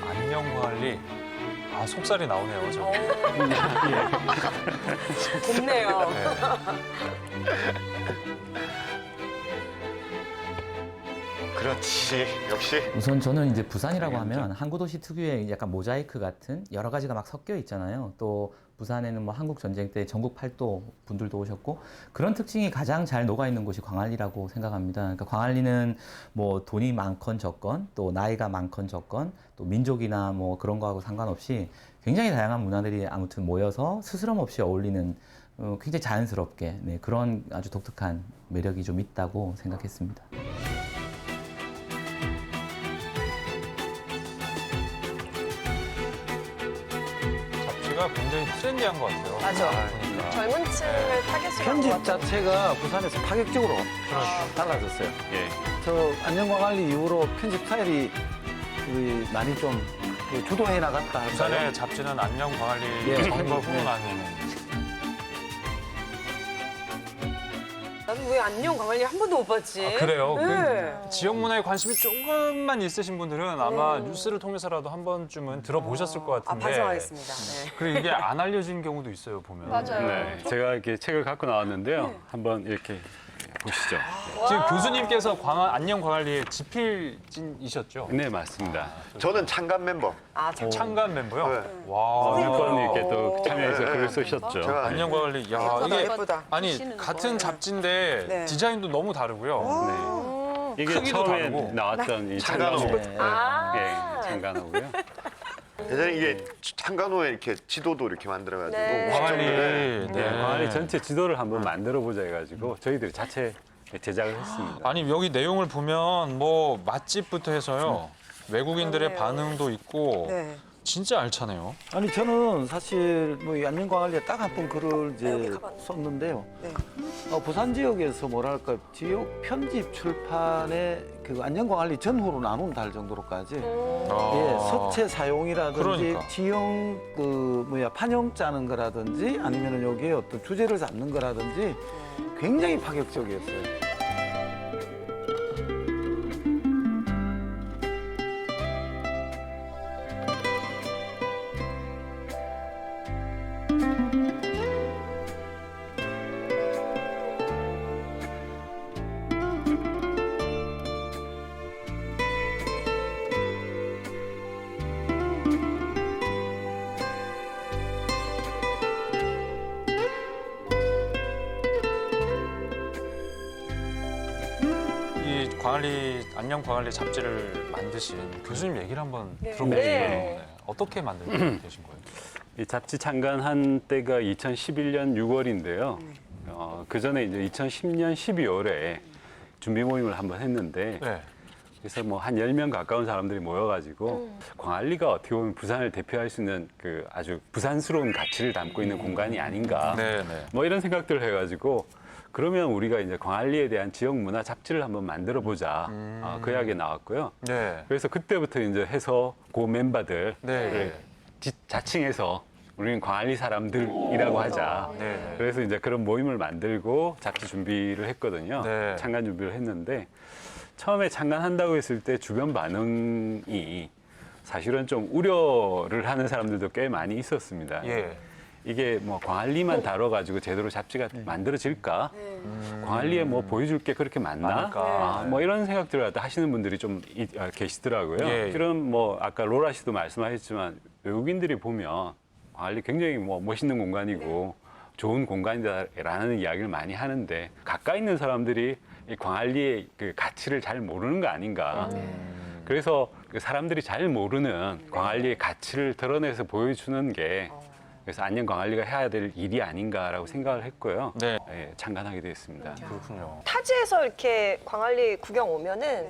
안녕광안리. 속살이 나오네요, 저. 곱네요. 그렇지. 역시. 우선 저는 이제 부산이라고 하면 항구 도시 특유의 약간 모자이크 같은 여러 가지가 막 섞여 있잖아요. 또 부산에는 뭐 한국 전쟁 때 전국 팔도 분들도 오셨고 그런 특징이 가장 잘 녹아 있는 곳이 광안리라고 생각합니다. 그러니까 광안리는 뭐 돈이 많건 적건 또 나이가 많건 적건 또 민족이나 뭐 그런 거하고 상관없이 굉장히 다양한 문화들이 아무튼 모여서 스스럼 없이 어울리는 굉장히 자연스럽게 네, 그런 아주 독특한 매력이 좀 있다고 생각했습니다. 잡지가 굉장히 트렌디한 것 같아요. 맞아. 보니까. 젊은 층을 타겟으로 한 편집 것 같아요. 자체가 부산에서 파격적으로 달라졌어요. 예. 저 안녕광안리 이후로 편집 스타일이 많이 좀 주도해 나갔다 할까요? 부산의 잡지는 안녕 광안리 예, 전과 네. 후문하는 나도 왜 안녕 광안리 한 번도 못 봤지? 그래요. 네. 그 지역 문화에 관심이 조금만 있으신 분들은 아마 뉴스를 통해서라도 한 번쯤은 들어보셨을 것 같은데. 반성하겠습니다. 네. 그리고 이게 안 알려진 경우도 있어요 보면. 맞아요. 네, 제가 이렇게 책을 갖고 나왔는데요. 한번 이렇게 보시죠. 지금 교수님께서 안녕 광안리의 지필진이셨죠? 네, 맞습니다. 저는 창간 멤버. 창간 멤버요. 네. 와. 몇 번 이렇게 또 참여해서 글을 쓰셨죠. 제가 안녕 광안리. 야 예쁘다, 이게 예쁘다. 아니 같은 잡지인데 네. 디자인도 너무 다르고요. 이게 크기도 처음에 다르고. 나왔던 이 창간호. 창간호. 아. 예, 창간호고요. 예전에 이게 창간호에 이렇게 지도도 이렇게 만들어가지고. 네. 광안리. 네, 네. 광안리 전체 지도를 한번 만들어 보자 해가지고 저희들이 자체 제작을 했습니다. 아니 여기 내용을 보면 뭐 맛집부터 해서요. 외국인들의 반응도 있고 네. 진짜 알차네요. 아니 저는 사실 뭐이 안녕광안리에 딱 한 번 글을 이제 썼는데요. 네. 부산 지역에서 뭐랄까 지역 편집 출판의 그 안녕광안리 전후로 나눈다 할 정도로까지 예, 서체 사용이라든지 그러니까. 지형 판형 짜는 거라든지 아니면은 여기에 어떤 주제를 잡는 거라든지 굉장히 파격적이었어요. 이 안녕 광안리 잡지를 만드신 교수님 얘기를 한번 들어볼게요. 네. 네. 어떻게 만들게 되신 거예요? 이 잡지 창간한 때가 2011년 6월인데요. 그 전에 이제 2010년 12월에 준비 모임을 한번 했는데 네. 그래서 뭐 한 10명 가까운 사람들이 모여가지고 광안리가 어떻게 보면 부산을 대표할 수 있는 그 아주 부산스러운 가치를 담고 있는 공간이 아닌가. 네, 네. 뭐 이런 생각들을 해가지고 그러면 우리가 이제 광안리에 대한 지역 문화 잡지를 한번 만들어 보자. 그 이야기 나왔고요. 네. 그래서 그때부터 이제 해서 그 멤버들을 네. 자칭해서 우리는 광안리 사람들이라고 하자. 네. 그래서 이제 그런 모임을 만들고 잡지 준비를 했거든요. 네. 창간 준비를 했는데 처음에 창간한다고 했을 때 주변 반응이 사실은 좀 우려를 하는 사람들도 꽤 많이 있었습니다. 예. 이게 뭐 광안리만 다뤄가지고 제대로 잡지가 만들어질까? 광안리에 뭐 보여줄 게 그렇게 많나? 많을까? 뭐 이런 생각들을 하시는 분들이 좀 계시더라고요. 예. 그럼 뭐 아까 로라 씨도 말씀하셨지만 외국인들이 보면 광안리 굉장히 뭐 멋있는 공간이고 좋은 공간이다라는 이야기를 많이 하는데 가까이 있는 사람들이 이 광안리의 그 가치를 잘 모르는 거 아닌가. 그래서 그 사람들이 잘 모르는 광안리의 가치를 드러내서 보여주는 게 그래서 안녕 광안리가 해야 될 일이 아닌가라고 생각을 했고요. 네. 예, 창간하게 됐습니다. 그렇군요. 타지에서 이렇게 광안리 구경 오면은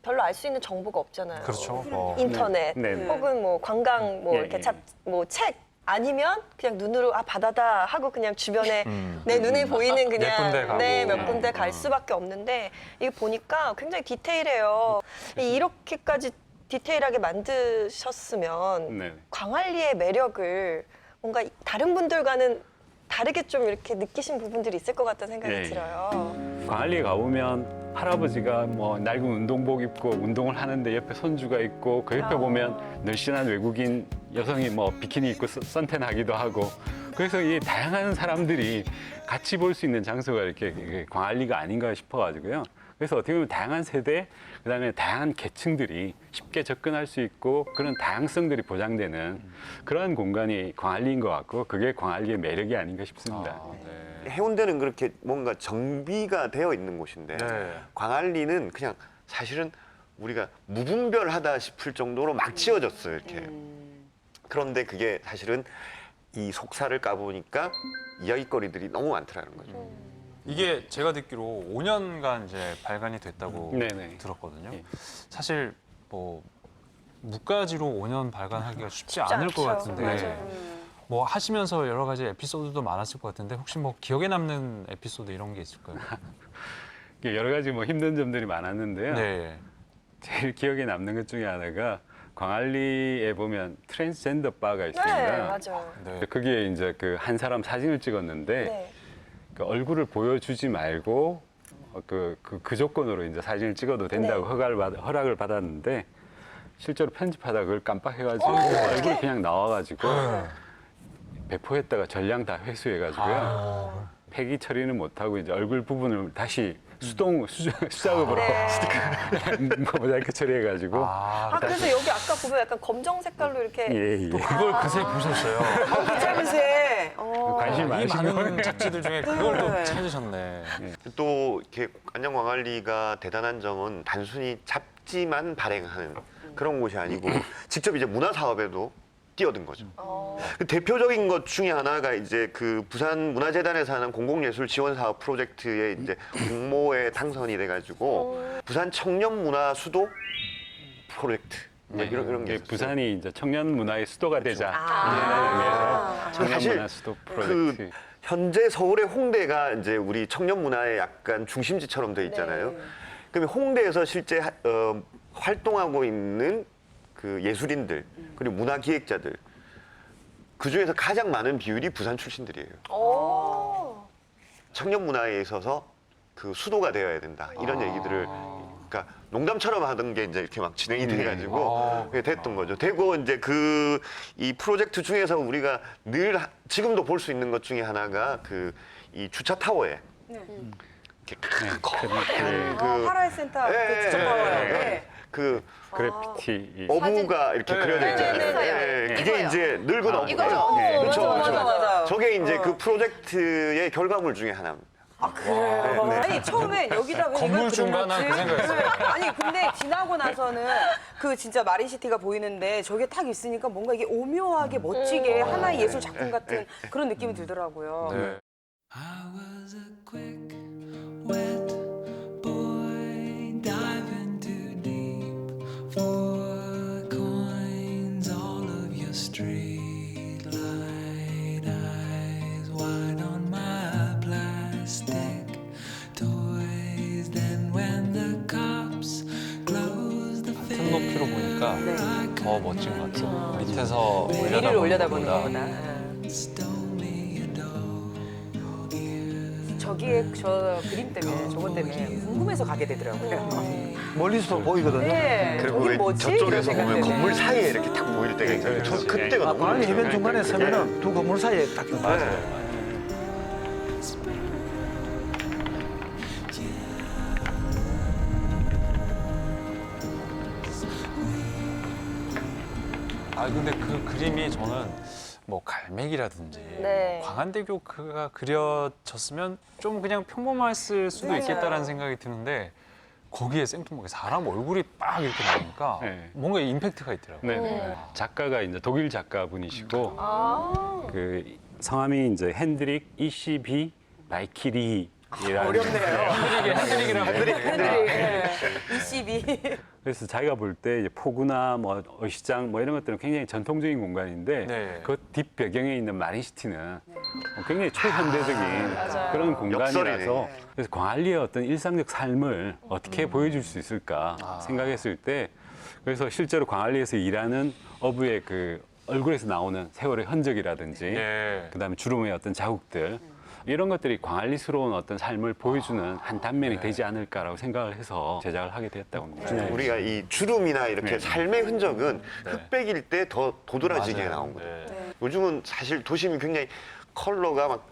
별로 알 수 있는 정보가 없잖아요. 그렇죠. 인터넷 네, 네. 혹은 뭐 관광 뭐 예, 이렇게 예. 뭐 책 아니면 그냥 눈으로 바다다 하고 그냥 주변에 내 눈에 보이는 그냥 몇 군데 가고. 몇 군데 갈 수밖에 없는데 이게 보니까 굉장히 디테일해요. 이렇게까지 디테일하게 만드셨으면 네. 광안리의 매력을 뭔가 다른 분들과는 다르게 좀 이렇게 느끼신 부분들이 있을 것 같다는 생각이 예, 예. 들어요. 광안리에 가보면 할아버지가 뭐 낡은 운동복 입고 운동을 하는데 옆에 손주가 있고 그 옆에 보면 늘씬한 외국인 여성이 뭐 비키니 입고 선탠하기도 하고 그래서 이 다양한 사람들이 같이 볼 수 있는 장소가 이렇게 광안리가 아닌가 싶어가지고요. 그래서 어떻게 보면 다양한 세대, 그다음에 다양한 계층들이 쉽게 접근할 수 있고 그런 다양성들이 보장되는 그러한 공간이 광안리인 것 같고 그게 광안리의 매력이 아닌가 싶습니다. 해운대는 그렇게 뭔가 정비가 되어 있는 곳인데 네. 광안리는 그냥 사실은 우리가 무분별하다 싶을 정도로 막 지어졌어요, 이렇게. 그런데 그게 사실은 이 속살을 까보니까 이야기거리들이 너무 많더라는 거죠. 이게 제가 듣기로 5년간 이제 발간이 됐다고 네네. 들었거든요. 예. 사실 뭐 무가지로 5년 발간하기가 쉽지 않을 것 않죠. 같은데 맞아요. 뭐 하시면서 여러 가지 에피소드도 많았을 것 같은데 혹시 뭐 기억에 남는 에피소드 이런 게 있을까요? 여러 가지 뭐 힘든 점들이 많았는데요. 네. 제일 기억에 남는 것 중에 하나가 광안리에 보면 트랜스젠더 바가 네, 있습니다. 맞아요. 네. 거기에 이제 그 한 사람 사진을 찍었는데 네. 그 얼굴을 보여주지 말고 그 조건으로 이제 사진을 찍어도 된다고 네. 허락을 받았는데 실제로 편집하다가 그걸 깜빡해가지고 얼굴이 그냥 나와가지고 배포했다가 전량 다 회수해가지고요. 폐기 처리는 못하고 이제 얼굴 부분을 다시 수작업으로 모자이크 처리해가지고 그래서 여기 아까 보면 약간 검정 색깔로 이렇게 예, 예. 또 그걸 그새 보셨어요. 그새 관심이 이 많으시고 많은 잡지들 중에 그걸 또 찾으셨네. 또 이렇게 안녕 광안리가 대단한 점은 단순히 잡지만 발행하는 그런 곳이 아니고 직접 이제 문화 사업에도 뛰어든 거죠. 그 대표적인 것 중에 하나가 이제 그 부산 문화재단에서 하는 공공예술 지원 사업 프로젝트에 이제 공모에 당선이 돼가지고 부산 청년 문화 수도 프로젝트 뭐 이런 게 있었어요. 부산이 이제 청년 문화의 수도가 되자. 청년 사실 문화 수도 그 프로젝트. 현재 서울의 홍대가 이제 우리 청년 문화의 약간 중심지처럼 돼 있잖아요. 그러면 홍대에서 실제 활동하고 있는 그 예술인들 그리고 문화기획자들 그 중에서 가장 많은 비율이 부산 출신들이에요. 청년 문화에 있어서 그 수도가 되어야 된다 이런 얘기들을 그러니까 농담처럼 하던 게 이제 이렇게 막 진행이 돼가지고 그게 됐던 거죠. 되고 이제 그 이 프로젝트 중에서 우리가 늘 지금도 볼 수 있는 것 중에 하나가 그 이 주차 타워에 이렇게 그 하라이센터 그 주차타워에 그 그래피티. 어부가 이렇게 그려져 있잖아요. 네, 그게 이제 늙은 어부. 이거죠? 그렇죠, 맞아. 저게 이제 그 프로젝트의 결과물 중에 하나입니다. 그래요? 네. 아니 처음엔 여기다 왜 건물 이걸 중간 난 그 들어놨지? 생각했어요. 아니 근데 지나고 나서는 그 진짜 마린시티가 보이는데 저게 딱 있으니까 뭔가 이게 오묘하게 멋지게 하나의 예술 작품 같은 그런 느낌이 들더라고요. 네. I was a quick, wet boy diving too deep for coins. All of your street light eyes wide on my plastic toys. Then when the cops close the 큰 높이로 보니까 더 멋진 것 같아요. 밑에서 위를 올려다보는 것보다. 거보다. 저기에 저 그림 때문에 저것 때문에 궁금해서 가게 되더라고요. 멀리서 보이거든요. 네. 그리고 저긴 왜 뭐지? 저쪽에서 이런 보면 생각이 건물 드네. 사이에 이렇게 딱 보일 때가 있잖아요. 저 그때가 너무 광안리 해변 멋져요. 중간에 서면은 두 건물 사이에 딱 맞아요. 근데 그 그림이 저는 뭐 갈매기라든지 네. 뭐 광안대교가 그려졌으면 좀 그냥 평범했을 수도 있겠다라는 생각이 드는데 거기에 생뚱하게 사람 얼굴이 빡 이렇게 나오니까 네. 뭔가 임팩트가 있더라고요. 네. 작가가 이제 독일 작가분이시고 그 성함이 이제 핸드릭 ECB 마이키리라는 어렵네요. 핸드릭이라고 22. 그래서 자기가 볼 때 포구나 뭐 어시장 뭐 이런 것들은 굉장히 전통적인 공간인데 네. 그 뒷배경에 있는 마린시티는 굉장히 초현대적인 그런 공간이라서 역설이네. 그래서 광안리의 어떤 일상적 삶을 어떻게 보여줄 수 있을까 생각했을 때 그래서 실제로 광안리에서 일하는 어부의 그 얼굴에서 나오는 세월의 흔적이라든지 네. 그다음에 주름의 어떤 자국들 이런 것들이 광안리스러운 어떤 삶을 보여주는 한 단면이 되지 않을까라고 생각을 해서 제작을 하게 되었다고 합니다. 우리가 이 주름이나 이렇게 삶의 흔적은 흑백일 때 더 도드라지게 맞아요. 나온 거죠. 네. 요즘은 사실 도심이 굉장히 컬러가 막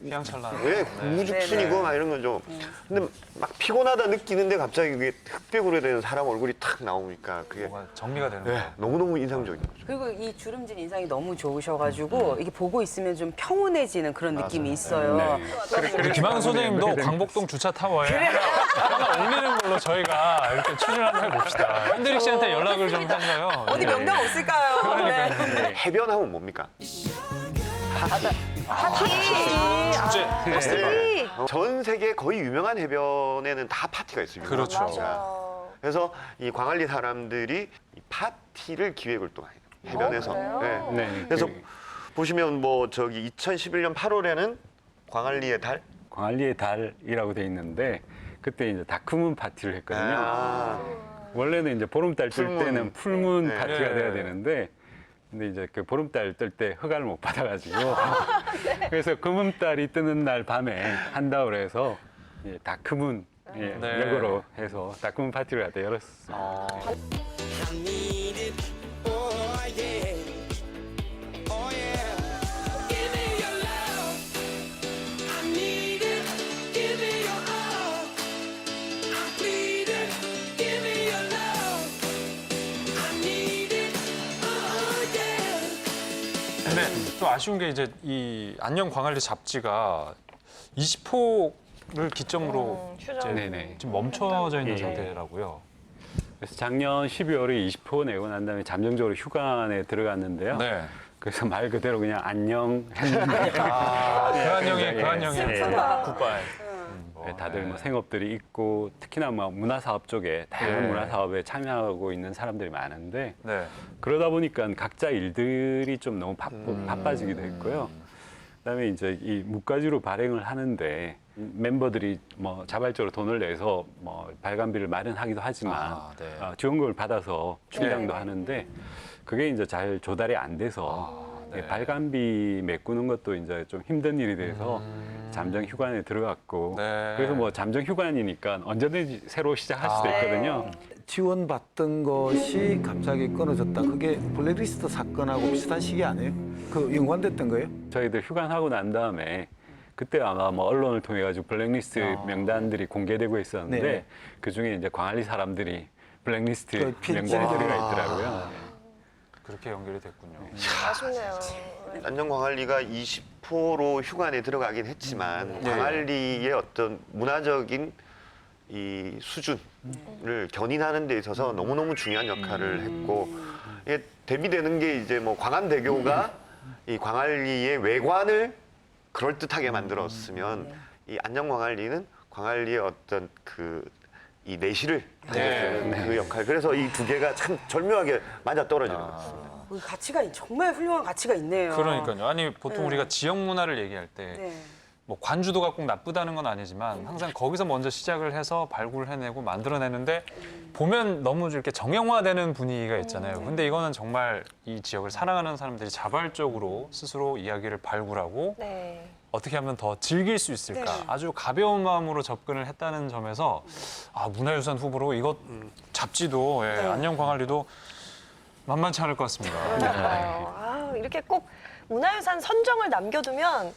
휘황찬란. 왜 우죽순이고 막 이런 거죠. 근데 막 피곤하다 느끼는데 갑자기 그게 흑백으로 된 사람 얼굴이 탁 나오니까 그게 뭔가 정리가 되는 네, 거예요. 너무너무 인상적인 거죠. 그리고 이 주름진 인상이 너무 좋으셔가지고 이게 보고 있으면 좀 평온해지는 그런 느낌이 있어요. 우리 김한근 소장님도 광복동 주차 타워에 하나 올리는 걸로 저희가 이렇게 추진을 한번 해봅시다. 현대릭 씨한테 연락을 좀 해서요. 어디 명당 없을까요? 네. 해변하면 뭡니까? 축제. 네. 전 세계 거의 유명한 해변에는 다 파티가 있어요. 유명한 그렇죠. 파티가. 그래서 이 광안리 사람들이 이 파티를 기획을 또 해요. 해변에서. 네. 네. 그래서 보시면 뭐 저기 2011년 8월에는 광안리의 달. 광안리의 달이라고 돼 있는데 그때 이제 다크문 파티를 했거든요. 원래는 이제 보름달 뜰 풀문. 때는 풀문 네. 파티가 네. 돼야 되는데 근데 이제 그 보름달 뜰 때 허가를 못 받아가지고 그래서 금음달이 뜨는 날 밤에 한다고 그래서 예, 다크문 예, 네. 역으로 해서 다크문 파티를 갖다 열었어요. 근데 또 아쉬운 게 이제 이 안녕 광안리 잡지가 20호를 기점으로 이제 네네. 지금 멈춰져 있는 예. 상태라고요. 그래서 작년 12월에 20호 내고 난 다음에 잠정적으로 휴관에 들어갔는데요. 네. 그래서 말 그대로 그냥 안녕 했는데 그 안녕이 그 예. 안녕이 예. 굿바이. 네, 다들 뭐 생업들이 있고 특히나 뭐 문화사업 쪽에 다양한 네. 문화사업에 참여하고 있는 사람들이 많은데 네. 그러다 보니까 각자 일들이 좀 너무 바빠지기도 했고요. 그다음에 이제 이 무가지로 발행을 하는데 멤버들이 뭐 자발적으로 돈을 내서 뭐 발간비를 마련하기도 하지만 네. 지원금을 받아서 충당도 네. 하는데 그게 이제 잘 조달이 안 돼서 네. 발간비 메꾸는 것도 이제 좀 힘든 일이 돼서 잠정 휴관에 들어갔고 네. 그래서 뭐 잠정 휴관이니까 언제든지 새로 시작할 수도 있거든요. 지원받던 것이 갑자기 끊어졌다. 그게 블랙리스트 사건하고 비슷한 시기 아니에요? 그 연관됐던 거예요? 저희들 휴관하고 난 다음에 그때 아마 뭐 언론을 통해 가지고 블랙리스트 명단들이 공개되고 있었는데 네. 그 중에 이제 광안리 사람들이 블랙리스트 그 필자. 명단에 들어가 있더라고요. 그렇게 연결이 됐군요. 아쉽네요. 안녕 광안리가 20호로 휴관에 들어가긴 했지만 광안리의 어떤 문화적인 이 수준을 견인하는 데 있어서 너무너무 중요한 역할을 했고 이게 대비되는 게 이제 뭐 광안대교가 이 광안리의 외관을 그럴듯하게 만들었으면 이 안녕 광안리는 광안리의 어떤 그 이 내실을 살려주는 그 역할. 그래서 이 두 개가 참 절묘하게 맞아 떨어지는 것 같습니다. 그 가치가 정말 훌륭한 가치가 있네요. 그러니까요. 아니 보통 우리가 지역 문화를 얘기할 때 네. 뭐 관주도가 꼭 나쁘다는 건 아니지만 항상 거기서 먼저 시작을 해서 발굴을 해내고 만들어내는데 보면 너무 이렇게 정형화되는 분위기가 있잖아요. 근데 이거는 정말 이 지역을 사랑하는 사람들이 자발적으로 스스로 이야기를 발굴하고 네. 어떻게 하면 더 즐길 수 있을까 아주 가벼운 마음으로 접근을 했다는 점에서 아 문화유산 후보로 이것 잡지도 안녕 광안리도 만만치 않을 것 같습니다. 그러니까요. 아, 이렇게 꼭 문화유산 선정을 남겨두면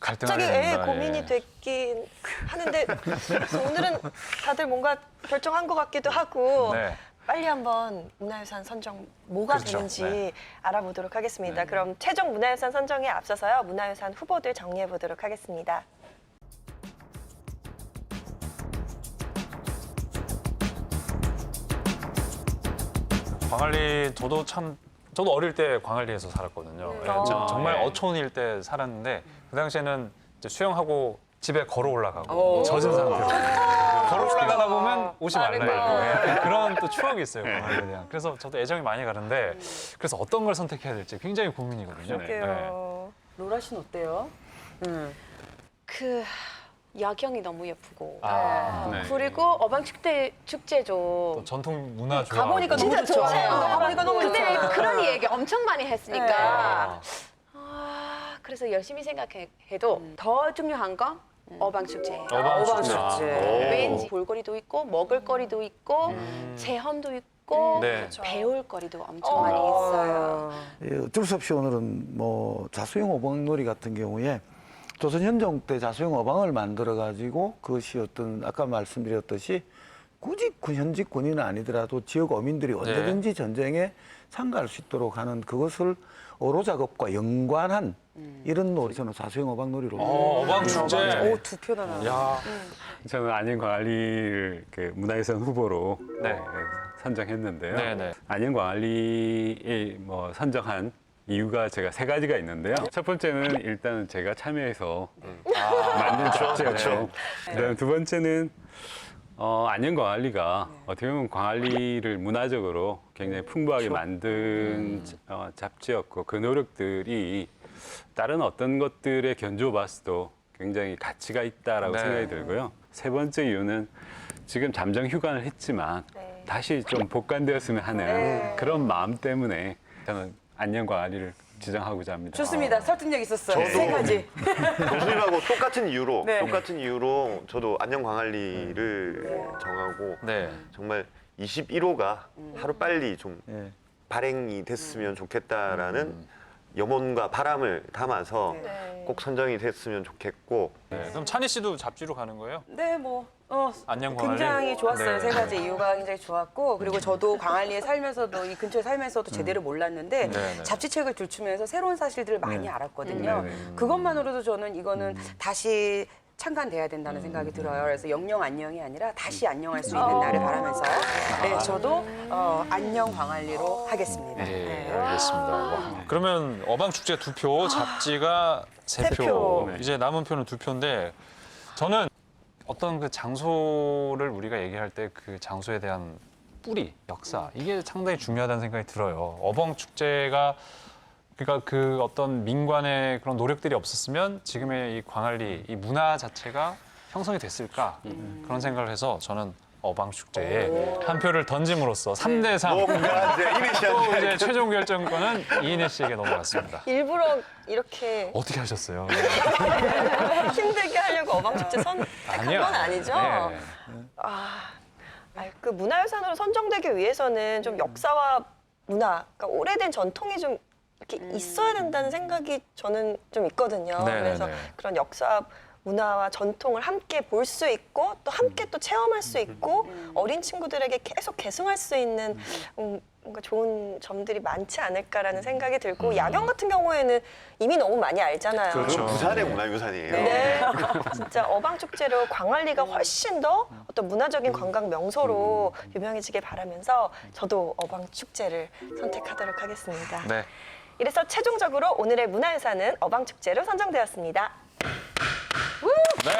갈등하게 갑자기 됩니다. 고민이 예. 됐긴 하는데 그래서 오늘은 다들 뭔가 결정한 것 같기도 하고 네. 빨리 한번 문화유산 선정 뭐가 그렇죠. 되는지 네. 알아보도록 하겠습니다. 그럼 최종 문화유산 선정에 앞서서요. 문화유산 후보들 정리해 보도록 하겠습니다. 광안리 저도 어릴 때 광안리에서 살았거든요. 예, 정말 어촌일 때 살았는데 그 당시에는 이제 수영하고 집에 걸어 올라가고 젖은 상태로 걸어 올라가다 보면 오지 말라 이거 예, 그런 또 추억이 있어요 광안리에 대한. 그래서 저도 애정이 많이 가는데 그래서 어떤 걸 선택해야 될지 굉장히 고민이거든요. 그럴게요. 로라 씨는 어때요? 그 야경이 너무 예쁘고 네. 그리고 어방 축제도 또 전통 문화 좋아. 가보니까 너무 진짜 좋죠. 좋아요. 가보니까 너무 그때 좋죠. 그런 얘기 엄청 많이 했으니까 그래서 열심히 생각해도 더 중요한 건 어방 축제예요. 어방 축제. 왠지 볼거리도 있고 먹을거리도 있고 체험도 있고 네. 배울거리도 엄청 많이 있어요. 예, 어쩔 수 없이 오늘은 뭐 자수형 오방놀이 같은 경우에 조선 현종 때 자수형 어방을 만들어 가지고 그것이 어떤 아까 말씀드렸듯이 굳이 현직 군인은 아니더라도 지역 어민들이 언제든지 전쟁에 참가할 수 있도록 하는 그것을 어로 작업과 연관한 이런 놀이 저는 자수형 어방 놀이로. 어방 축제. 오, 두 표나 나와. 야. 저는 안양광안리를 그 문화유산 후보로 네. 선정했는데요. 네네. 안양광안리에 뭐 선정한 이유가 제가 3가지가 있는데요. 첫 번째는 일단은 제가 참여해서 만든 잡지였죠. 그다음 두 번째는 안양광안리가 어떻게 보면 광안리를 문화적으로 굉장히 풍부하게 만든 잡지였고 그 노력들이 다른 어떤 것들에 견주어 봤어도 굉장히 가치가 있다라고 네. 생각이 들고요. 세 번째 이유는 지금 잠정 휴관을 했지만 다시 좀 복관되었으면 하는 그런 마음 때문에 저는 안녕광안리를 지정하고자 합니다. 좋습니다. 설득력 있었어요. 저도. 3가지. 교수님하고 네. 똑같은 이유로 저도 안녕광안리를 정하고 네. 정말 21호가 하루 빨리 좀 예. 발행이 됐으면 좋겠다라는 염원과 바람을 담아서 꼭 선정이 됐으면 좋겠고. 네. 그럼 찬희 씨도 잡지로 가는 거예요? 네, 뭐 안녕광안리? 굉장히 좋았어요. 네. 3가지 이유가 굉장히 좋았고 그리고 저도 광안리에 살면서도 이 근처에 살면서도 제대로 몰랐는데 네. 잡지책을 들추면서 새로운 사실들을 많이 알았거든요. 네. 그것만으로도 저는 이거는 다시 창간돼야 된다는 생각이 들어요. 그래서 영영 안녕이 아니라 다시 안녕할 수 있는 날을 바라면서 네, 저도 안녕 광안리로 하겠습니다. 네, 알겠습니다. 와. 그러면 어방 축제 2표, 잡지가 3표. 이제 남은 표는 2표인데 저는 어떤 그 장소를 우리가 얘기할 때 그 장소에 대한 뿌리, 역사 이게 상당히 중요하다는 생각이 들어요. 어방 축제가 그러니까 그 어떤 민관의 그런 노력들이 없었으면 지금의 이 광안리 이 문화 자체가 형성이 됐을까 그런 생각을 해서 저는 어방 축제에 한 표를 던짐으로써 3대3 뭔가 이제 이내 또 씨한테 이제 최종 결정권은 이인혜 씨에게 넘어갔습니다. 일부러 이렇게 어떻게 하셨어요? 힘들게 하려고 어방축제 선택한 아니요. 건 아니죠? 네. 그 문화유산으로 선정되기 위해서는 좀 역사와 문화, 그러니까 오래된 전통이 좀 이렇게 있어야 된다는 생각이 저는 좀 있거든요. 네네네. 그래서 그런 역사, 문화와 전통을 함께 볼 수 있고 또 함께 또 체험할 수 있고 어린 친구들에게 계속 계승할 수 있는 뭔가 좋은 점들이 많지 않을까라는 생각이 들고 야경 같은 경우에는 이미 너무 많이 알잖아요. 그건 부산의 문화유산이에요. 네, 진짜 어방축제로 광안리가 훨씬 더 어떤 문화적인 관광 명소로 유명해지길 바라면서 저도 어방축제를 선택하도록 하겠습니다. 네. 이래서 최종적으로 오늘의 문화유산은 어방축제로 선정되었습니다. 네.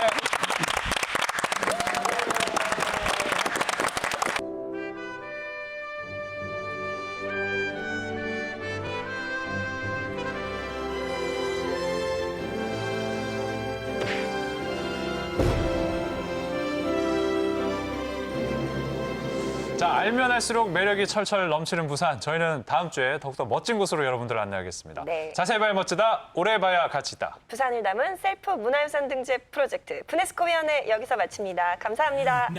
자, 알면 할수록 매력이 철철 넘치는 부산. 저희는 다음 주에 더욱더 멋진 곳으로 여러분들을 안내하겠습니다. 네. 자세히 봐야 멋지다, 오래 봐야 가치 있다. 부산을 담은 셀프 문화유산 등재 프로젝트 브네스코 위원회 여기서 마칩니다. 감사합니다.